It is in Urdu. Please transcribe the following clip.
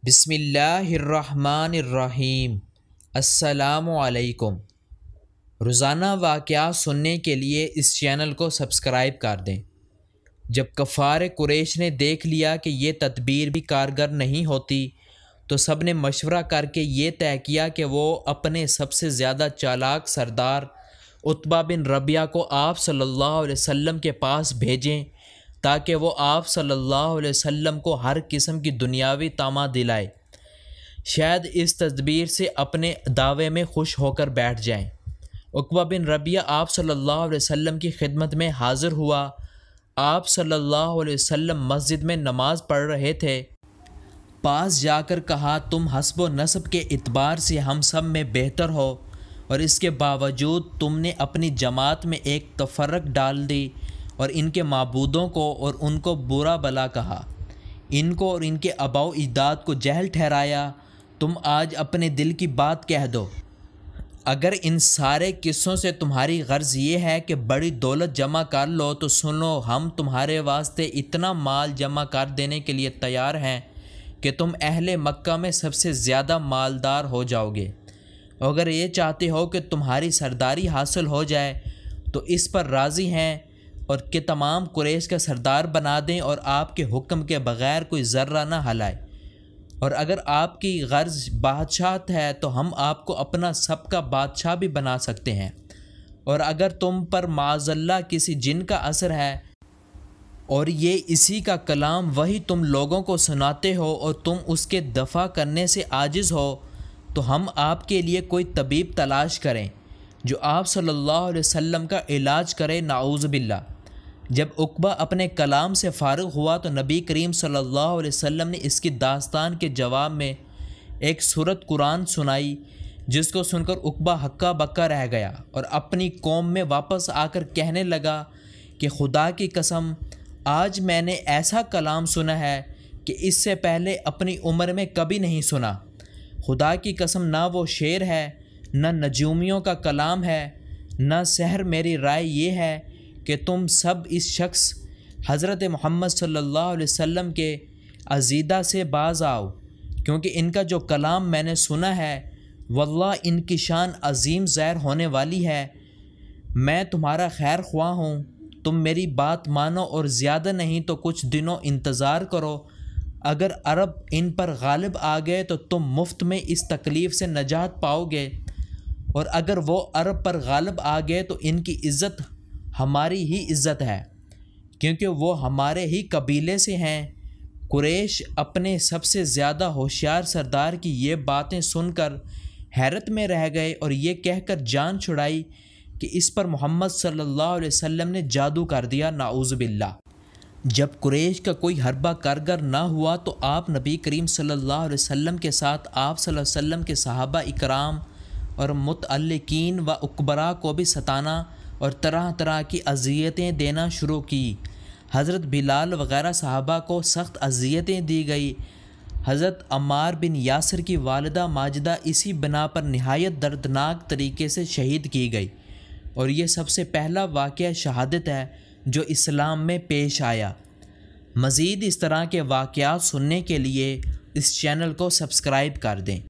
بسم اللہ الرحمن الرحیم۔ السلام علیکم۔ روزانہ واقعات سننے کے لیے اس چینل کو سبسکرائب کر دیں۔ جب کفار قریش نے دیکھ لیا کہ یہ تدبیر بھی کارگر نہیں ہوتی تو سب نے مشورہ کر کے یہ طے کیا کہ وہ اپنے سب سے زیادہ چالاک سردار عتبہ بن ربیعہ کو آپ صلی اللہ علیہ وسلم کے پاس بھیجیں تاکہ وہ آپ صلی اللہ علیہ وسلم کو ہر قسم کی دنیاوی طامع دلائے، شاید اس تدبیر سے اپنے دعوے میں خوش ہو کر بیٹھ جائیں۔ عتبہ بن ربیعہ آپ صلی اللہ علیہ وسلم کی خدمت میں حاضر ہوا۔ آپ صلی اللہ علیہ وسلم مسجد میں نماز پڑھ رہے تھے۔ پاس جا کر کہا، تم حسب و نسب کے اعتبار سے ہم سب میں بہتر ہو، اور اس کے باوجود تم نے اپنی جماعت میں ایک تفرق ڈال دی اور ان کے معبودوں کو اور ان کو برا بلا کہا، ان کو اور ان کے آباء و اجداد کو جاہل ٹھہرایا۔ تم آج اپنے دل کی بات کہہ دو۔ اگر ان سارے قصوں سے تمہاری غرض یہ ہے کہ بڑی دولت جمع کر لو تو سنو، ہم تمہارے واسطے اتنا مال جمع کر دینے کے لیے تیار ہیں کہ تم اہل مکہ میں سب سے زیادہ مالدار ہو جاؤ گے۔ اگر یہ چاہتے ہو کہ تمہاری سرداری حاصل ہو جائے تو اس پر راضی ہیں، اور کہ تمام قریش کا سردار بنا دیں اور آپ کے حکم کے بغیر کوئی ذرہ نہ ہلائے، اور اگر آپ کی غرض بادشاہت ہے تو ہم آپ کو اپنا سب کا بادشاہ بھی بنا سکتے ہیں، اور اگر تم پر معاذ اللہ کسی جن کا اثر ہے اور یہ اسی کا کلام وہی تم لوگوں کو سناتے ہو اور تم اس کے دفع کرنے سے عاجز ہو تو ہم آپ کے لیے کوئی طبیب تلاش کریں جو آپ صلی اللہ علیہ وسلم کا علاج کرے، نعوذ باللہ۔ جب عقبہ اپنے کلام سے فارغ ہوا تو نبی کریم صلی اللہ علیہ وسلم نے اس کی داستان کے جواب میں ایک سورت قرآن سنائی، جس کو سن کر عقبہ ہکا بکا رہ گیا اور اپنی قوم میں واپس آ کر کہنے لگا کہ خدا کی قسم، آج میں نے ایسا کلام سنا ہے کہ اس سے پہلے اپنی عمر میں کبھی نہیں سنا۔ خدا کی قسم، نہ وہ شعر ہے، نہ نجومیوں کا کلام ہے، نہ سحر۔ میری رائے یہ ہے کہ تم سب اس شخص حضرت محمد صلی اللہ علیہ وسلم کے عزیدہ سے باز آؤ، کیونکہ ان کا جو کلام میں نے سنا ہے واللہ ان کی شان عظیم ظاہر ہونے والی ہے۔ میں تمہارا خیر خواہ ہوں، تم میری بات مانو اور زیادہ نہیں تو کچھ دنوں انتظار کرو۔ اگر عرب ان پر غالب آ گئے تو تم مفت میں اس تکلیف سے نجات پاؤ گے، اور اگر وہ عرب پر غالب آ گئے تو ان کی عزت ہماری ہی عزت ہے، کیونکہ وہ ہمارے ہی قبیلے سے ہیں۔ قریش اپنے سب سے زیادہ ہوشیار سردار کی یہ باتیں سن کر حیرت میں رہ گئے اور یہ کہہ کر جان چھڑائی کہ اس پر محمد صلی اللہ علیہ وسلم نے جادو کر دیا، نعوذ باللہ۔ جب قریش کا کوئی حربہ کارگر نہ ہوا تو آپ نبی کریم صلی اللہ علیہ وسلم کے ساتھ آپ صلی اللہ علیہ وسلم کے صحابہ اکرام اور متعلقین و اکبراء کو بھی ستانا اور طرح طرح کی اذیتیں دینا شروع کی۔ حضرت بلال وغیرہ صحابہ کو سخت اذیتیں دی گئی۔ حضرت عمار بن یاسر کی والدہ ماجدہ اسی بنا پر نہایت دردناک طریقے سے شہید کی گئی، اور یہ سب سے پہلا واقعہ شہادت ہے جو اسلام میں پیش آیا۔ مزید اس طرح کے واقعات سننے کے لیے اس چینل کو سبسکرائب کر دیں۔